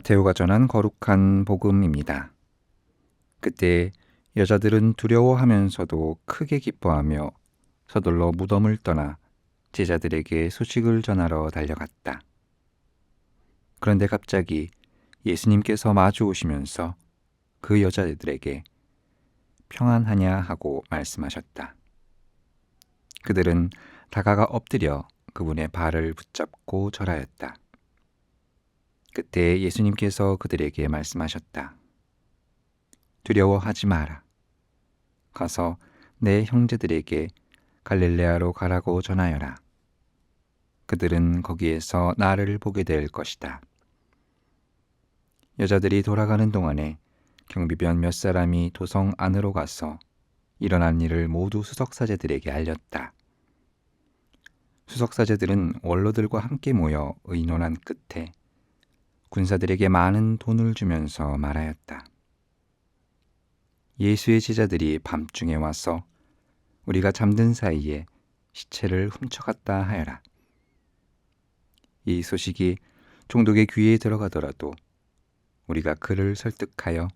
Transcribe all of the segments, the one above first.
마테오가 전한 거룩한 복음입니다. 그때 여자들은 두려워하면서도 크게 기뻐하며 서둘러 무덤을 떠나 제자들에게 소식을 전하러 달려갔다. 그런데 갑자기 예수님께서 마주 오시면서 그 여자들에게 평안하냐 하고 말씀하셨다. 그들은 다가가 엎드려 그분의 발을 붙잡고 절하였다. 그때 예수님께서 그들에게 말씀하셨다. 두려워하지 마라. 가서 내 형제들에게 갈릴레아로 가라고 전하여라. 그들은 거기에서 나를 보게 될 것이다. 여자들이 돌아가는 동안에 경비병 몇 사람이 도성 안으로 가서 일어난 일을 모두 수석사제들에게 알렸다. 수석사제들은 원로들과 함께 모여 의논한 끝에 군사들에게 많은 돈을 주면서 말하였다. 예수의 제자들이 밤중에 와서 우리가 잠든 사이에 시체를 훔쳐갔다 하여라. 이 소식이 총독의 귀에 들어가더라도 우리가 그를 설득하여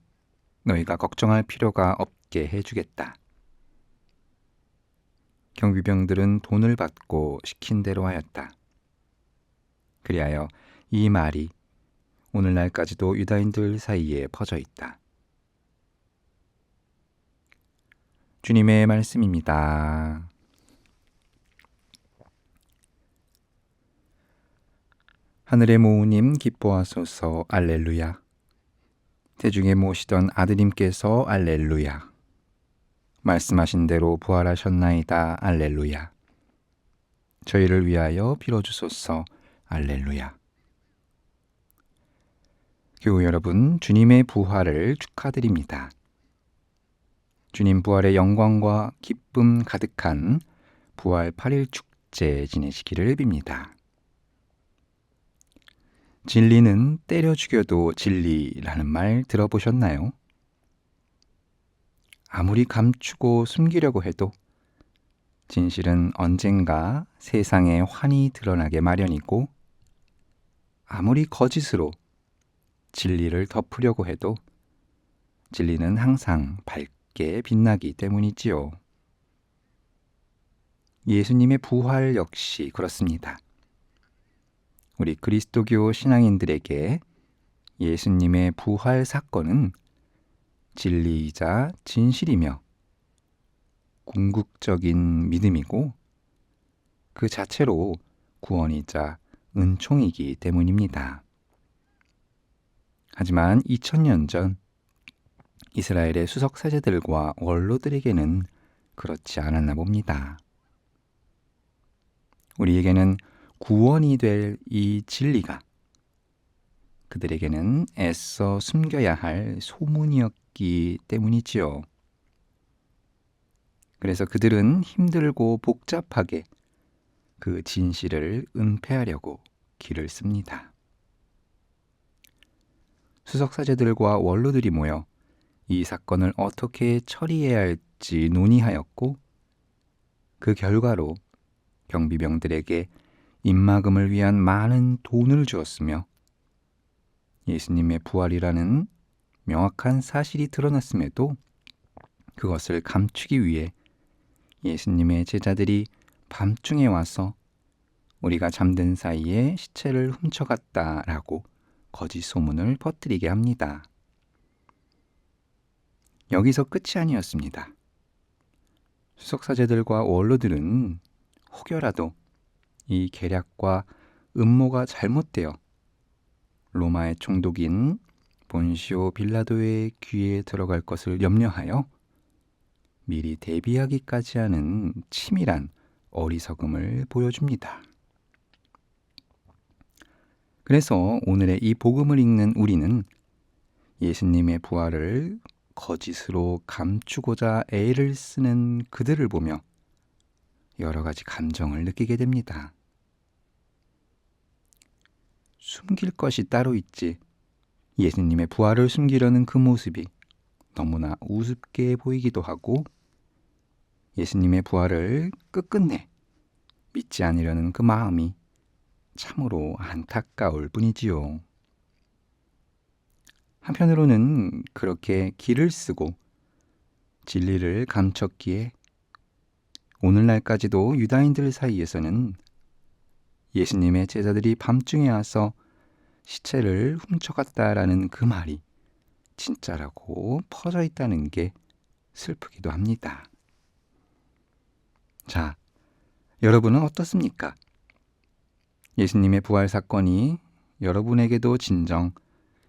너희가 걱정할 필요가 없게 해주겠다. 경비병들은 돈을 받고 시킨 대로 하였다. 그리하여 이 말이 오늘날까지도 유다인들 사이에 퍼져 있다. 주님의 말씀입니다. 하늘의 모우님 기뻐하소서. 알렐루야. 태중에 모시던 아드님께서 알렐루야. 말씀하신 대로 부활하셨나이다. 알렐루야. 저희를 위하여 빌어주소서. 알렐루야. 교우 여러분, 주님의 부활을 축하드립니다. 주님 부활의 영광과 기쁨 가득한 부활 8일 축제 지내시기를 빕니다. 진리는 때려 죽여도 진리라는 말 들어보셨나요? 아무리 감추고 숨기려고 해도 진실은 언젠가 세상에 환히 드러나게 마련이고, 아무리 거짓으로 진리를 덮으려고 해도 진리는 항상 밝게 빛나기 때문이지요. 예수님의 부활 역시 그렇습니다. 우리 그리스도교 신앙인들에게 예수님의 부활 사건은 진리이자 진실이며 궁극적인 믿음이고 그 자체로 구원이자 은총이기 때문입니다. 하지만 2000년 전 이스라엘의 수석사제들과 원로들에게는 그렇지 않았나 봅니다. 우리에게는 구원이 될 이 진리가 그들에게는 애써 숨겨야 할 소문이었기 때문이지요. 그래서 그들은 힘들고 복잡하게 그 진실을 은폐하려고 길을 씁니다. 수석사제들과 원로들이 모여 이 사건을 어떻게 처리해야 할지 논의하였고, 그 결과로 경비병들에게 입막음을 위한 많은 돈을 주었으며 예수님의 부활이라는 명확한 사실이 드러났음에도 그것을 감추기 위해 예수님의 제자들이 밤중에 와서 우리가 잠든 사이에 시체를 훔쳐갔다라고 거짓 소문을 퍼뜨리게 합니다. 여기서 끝이 아니었습니다. 수석사제들과 원로들은 혹여라도 이 계략과 음모가 잘못되어 로마의 총독인 본시오 빌라도의 귀에 들어갈 것을 염려하여 미리 대비하기까지 하는 치밀한 어리석음을 보여줍니다. 그래서 오늘의 이 복음을 읽는 우리는 예수님의 부활을 거짓으로 감추고자 애를 쓰는 그들을 보며 여러 가지 감정을 느끼게 됩니다. 숨길 것이 따로 있지 예수님의 부활을 숨기려는 그 모습이 너무나 우습게 보이기도 하고, 예수님의 부활을 끝끝내 믿지 않으려는 그 마음이 참으로 안타까울 뿐이지요. 한편으로는 그렇게 길을 쓰고 진리를 감췄기에 오늘날까지도 유다인들 사이에서는 예수님의 제자들이 밤중에 와서 시체를 훔쳐갔다라는 그 말이 진짜라고 퍼져 있다는 게 슬프기도 합니다. 자, 여러분은 어떻습니까? 예수님의 부활 사건이 여러분에게도 진정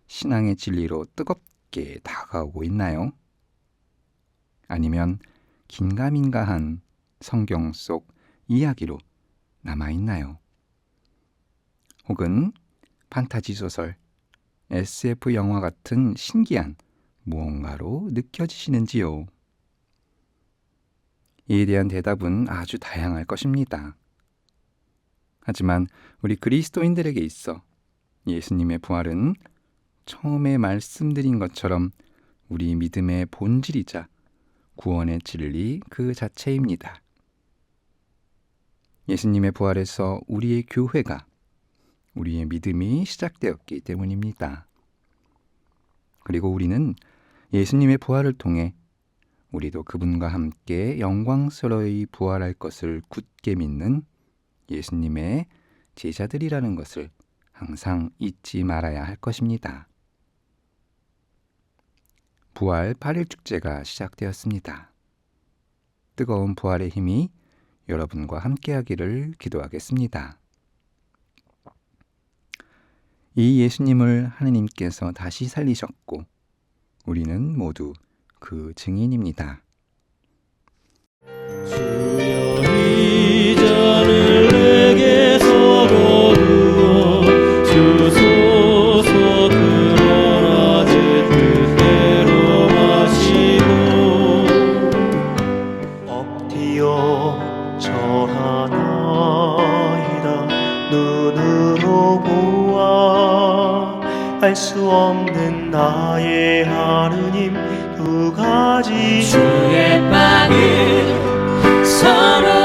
신앙의 진리로 뜨겁게 다가오고 있나요? 아니면 긴가민가한 성경 속 이야기로 남아있나요? 혹은 판타지 소설, SF 영화 같은 신기한 무언가로 느껴지시는지요? 이에 대한 대답은 아주 다양할 것입니다. 하지만 우리 그리스도인들에게 있어 예수님의 부활은 처음에 말씀드린 것처럼 우리 믿음의 본질이자 구원의 진리 그 자체입니다. 예수님의 부활에서 우리의 교회가, 우리의 믿음이 시작되었기 때문입니다. 그리고 우리는 예수님의 부활을 통해 우리도 그분과 함께 영광스러이 부활할 것을 굳게 믿는 예수님의 제자들이라는 것을 항상 잊지 말아야 할 것입니다. 부활 8일 축제가 시작되었습니다. 뜨거운 부활의 힘이 여러분과 함께하기를 기도하겠습니다. 이 예수님을 하느님께서 다시 살리셨고 우리는 모두 그 증인입니다. 주여 이 잔을 내게서 거두어 주소서. 그러나 제 뜻대로 마시고 엎드려 절하나이다. 눈으로 보아 알 수 없는 나의 하느님 두 가지 주의 빵을 서로